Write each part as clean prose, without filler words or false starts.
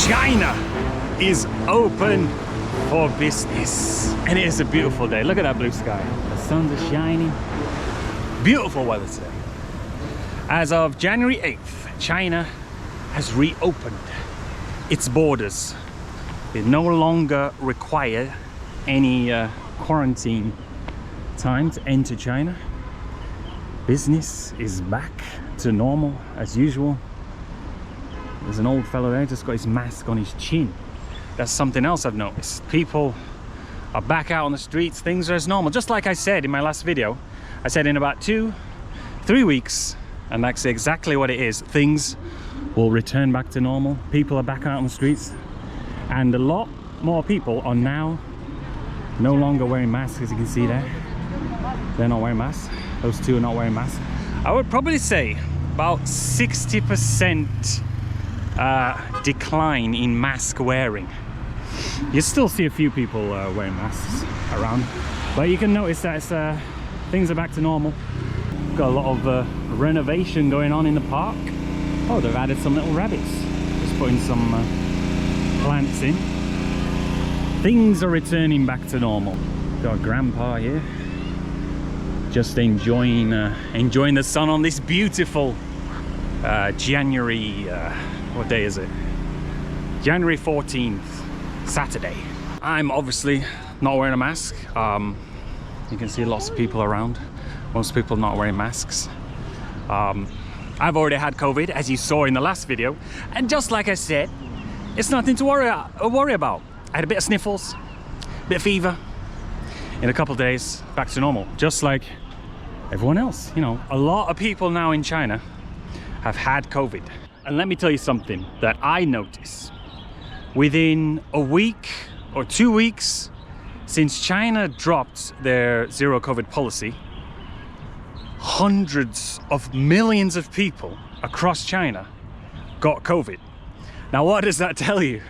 China is open for business. And it is a beautiful day. Look at that blue sky. The suns are shining. Beautiful weather today. As of January 8th, China has reopened its borders. They no longer require any quarantine time to enter China. Business is back to normal as usual. There's an old fellow there, just got his mask on his chin. That's something else I've noticed. People are back out on the streets, things are as normal. Just like I said in my last video, I said in about 2-3 weeks, and that's exactly what it is, things will return back to normal. People are back out on the streets, and a lot more people are now no longer wearing masks, as you can see there. They're not wearing masks. Those two are not wearing masks. I would probably say about 60% decline in mask wearing. You still see a few people wearing masks around, but you can notice that it's, things are back to normal. Got a lot of renovation going on in the park. Oh, they've added some little rabbits. Just putting some plants in. Things are returning back to normal. Got a grandpa here, just enjoying the sun on this beautiful January. What day is it? January 14th, Saturday. I'm obviously not wearing a mask. You can see lots of people around. Most people not wearing masks. I've already had COVID, as you saw in the last video, and just like I said, it's nothing to worry about. I had a bit of sniffles, a bit of fever. In a couple of days, back to normal, just like everyone else. You know, a lot of people now in China have had COVID. And let me tell you something that I noticed. Within a week or 2 weeks since China dropped their zero COVID policy, hundreds of millions of people across China got COVID. Now, what does that tell you?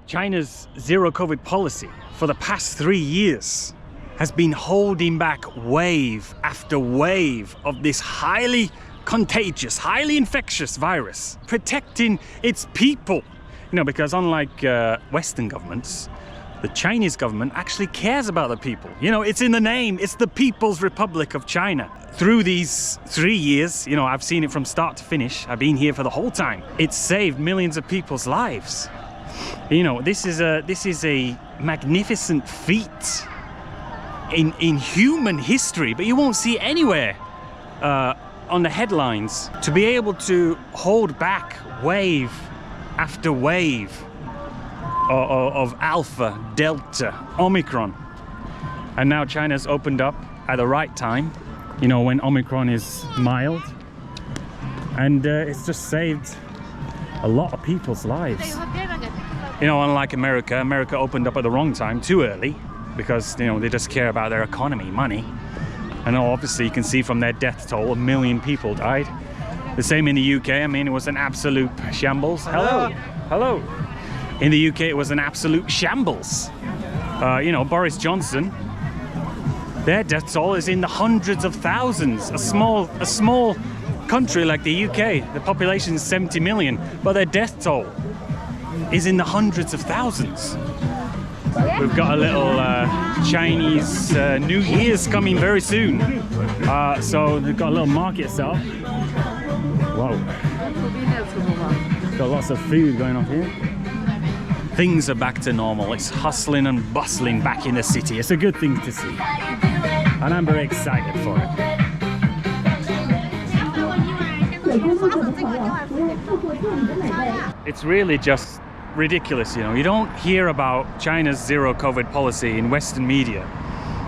China's zero COVID policy for the past 3 years has been holding back wave after wave of this highly contagious, highly infectious virus, protecting its people. You know, because unlike Western governments, the Chinese government actually cares about the people. You know, it's in the name, it's the People's Republic of China. Through these 3 years, you know, I've seen it from start to finish. I've been here for the whole time. It's saved millions of people's lives. You know, this is a magnificent feat in human history, but you won't see it anywhere on the headlines. To be able to hold back wave after wave of Alpha, Delta, Omicron, and now China's opened up at the right time, you know, when Omicron is mild, and it's just saved a lot of people's lives. You know, unlike America opened up at the wrong time, too early, because, you know, they just care about their economy, money. And obviously you can see from their death toll, 1 million people died. The same in the UK. I mean, it was an absolute shambles. Hello. Hello. In the UK, it was an absolute shambles. You know, Boris Johnson, their death toll is in the hundreds of thousands. A small country like the UK, the population is 70 million, but their death toll is in the hundreds of thousands. We've got a little Chinese New Year's coming very soon. So they've got a little market set up. Whoa. Got lots of food going on here. Things are back to normal. It's hustling and bustling back in the city. It's a good thing to see. And I'm very excited for it. It's really just ridiculous, you know. You don't hear about China's zero COVID policy in Western media.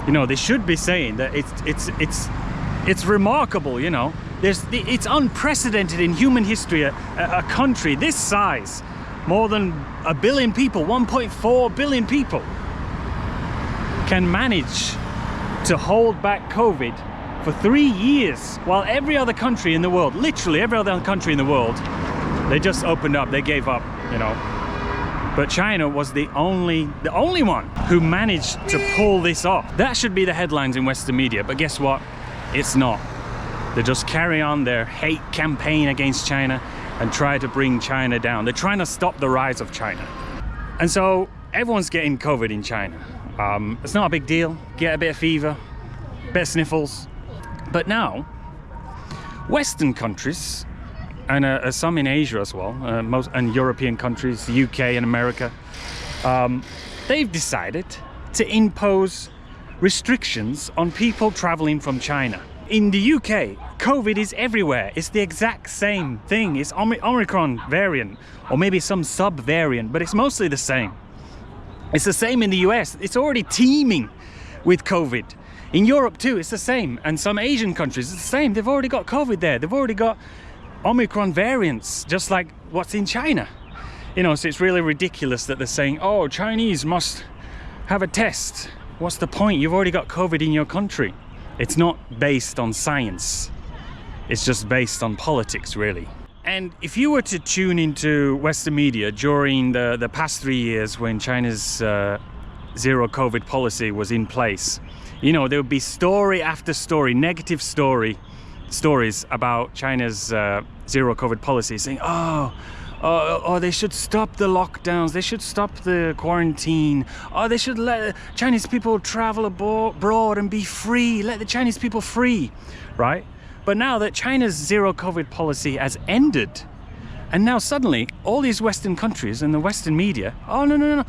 You know, they should be saying that it's remarkable, you know. It's unprecedented in human history. A country this size, more than 1 billion people, 1.4 billion people, can manage to hold back COVID for 3 years, while every other country in the world, literally every other country in the world, they just opened up, they gave up, you know. But China was the only one who managed to pull this off. That should be the headlines in Western media, but guess what? It's not. They just carry on their hate campaign against China and try to bring China down. They're trying to stop the rise of China. And so everyone's getting COVID in China. It's not a big deal. Get a bit of fever, bit of sniffles. But now, Western countries, and some in Asia as well, and European countries, the UK and America, they've decided to impose restrictions on people traveling from China. In the UK, COVID is everywhere. It's the exact same thing. It's Omicron variant, or maybe some sub-variant, but it's mostly the same. It's the same in the US. It's already teeming with COVID. In Europe too, it's the same. And some Asian countries, it's the same. They've already got COVID there. They've already got Omicron variants, just like what's in China. You know, so it's really ridiculous that they're saying, oh, Chinese must have a test. What's the point? You've already got COVID in your country. It's not based on science. It's just based on politics, really. And if you were to tune into Western media during the past 3 years when China's zero COVID policy was in place, you know, there would be story after story, negative stories about China's zero COVID policy, saying, oh, they should stop the lockdowns, they should stop the quarantine, they should let Chinese people travel abroad and be free, let the Chinese people free, right? But now that China's zero COVID policy has ended, and now suddenly all these Western countries and the Western media, oh no,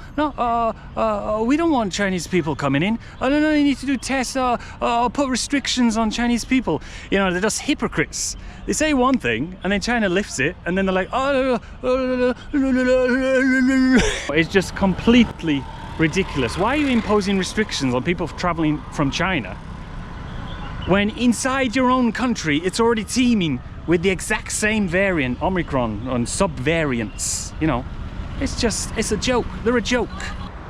we don't want Chinese people coming in. Oh no, you need to do tests. Put restrictions on Chinese people. You know, they're just hypocrites. They say one thing and then China lifts it, and then they're like, it's just completely ridiculous. Why are you imposing restrictions on people traveling from China when inside your own country it's already teeming with the exact same variant, Omicron, and sub-variants? You know, it's a joke. They're a joke.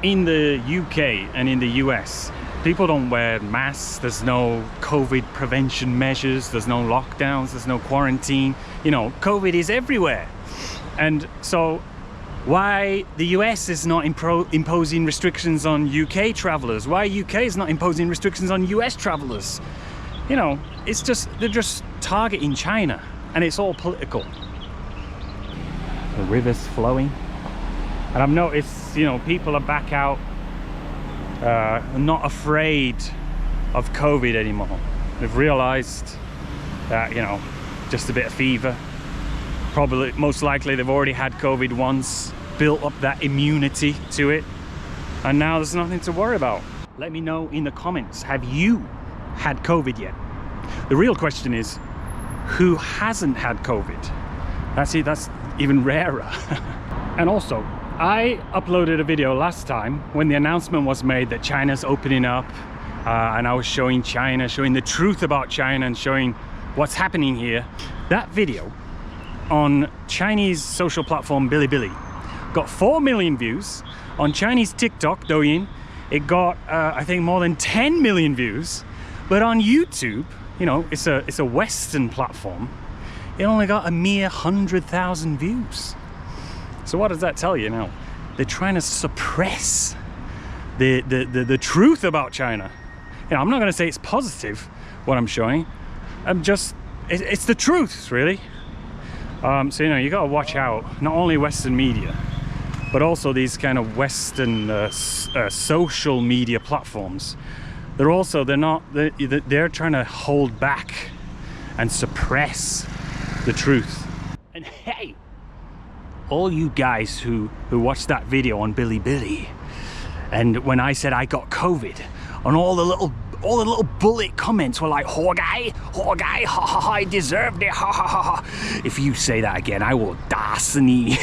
In the UK and in the US, people don't wear masks. There's no COVID prevention measures. There's no lockdowns. There's no quarantine. You know, COVID is everywhere. And so why the US is not imposing restrictions on UK travelers? Why UK is not imposing restrictions on US travelers? You know, it's just, they're just targeting China, and it's all political. The river's flowing, and I've noticed, you know, people are back out, not afraid of COVID anymore. They've realized that, you know, just a bit of fever, probably, most likely they've already had COVID once, built up that immunity to it, and now there's nothing to worry about. Let me know in the comments, have you had COVID yet? The real question is, who hasn't had COVID? That's even rarer. And also, I uploaded a video last time when the announcement was made that China's opening up, and I was showing China, showing the truth about China and showing what's happening here. That video on Chinese social platform Bilibili got 4 million views. On Chinese TikTok, Douyin, it got I think more than 10 million views. But on YouTube, you know, it's a Western platform, it only got a mere 100,000 views. So what does that tell you now? They're trying to suppress the truth about China. You know, I'm not going to say it's positive what I'm showing. It's the truth, really. So you know, you got to watch out. Not only Western media, but also these kind of Western social media platforms. They're trying to hold back and suppress the truth. And hey, all you guys who watched that video on Bilibili, and when I said I got COVID, and all the little bullet comments were like, "Ho guy, ha ha ha, I deserved it, ha ha ha ha." If you say that again, I will dasni.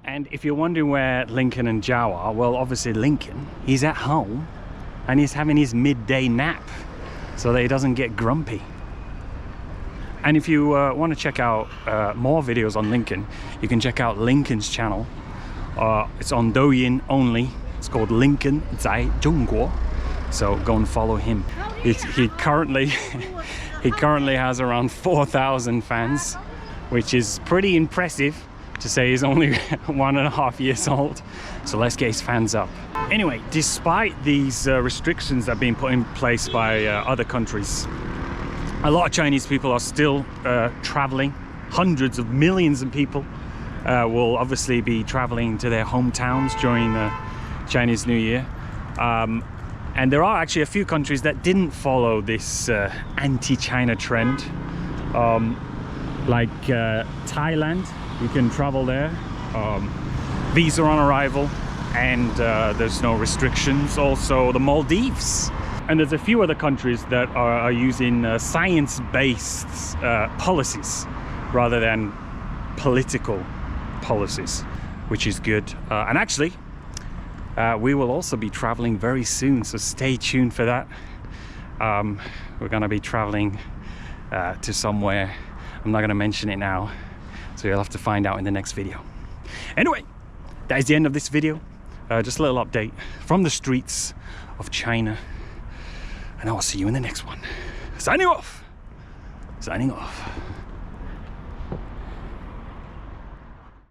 And if you're wondering where Lincoln and Zhao are, well, obviously Lincoln, he's at home. And he's having his midday nap so that he doesn't get grumpy. And if you want to check out more videos on Lincoln, you can check out Lincoln's channel. It's on Douyin only. It's called Lincoln Zai Zhongguo. So go and follow him. He currently has around 4,000 fans, which is pretty impressive to say he's only 1.5 years old. So let's get his fans up. Anyway, despite these restrictions that are being put in place by other countries, a lot of Chinese people are still traveling. Hundreds of millions of people will obviously be traveling to their hometowns during the Chinese New Year. And there are actually a few countries that didn't follow this anti-China trend. Like Thailand, you can travel there. Visa on arrival, and there's no restrictions. Also the Maldives. And there's a few other countries that are using science-based policies rather than political policies, which is good. And actually, we will also be traveling very soon, so stay tuned for that. We're going to be traveling to somewhere. I'm not going to mention it now, so you'll have to find out in the next video. Anyway, that is the end of this video. Just a little update from the streets of China. And I will see you in the next one. Signing off. Signing off.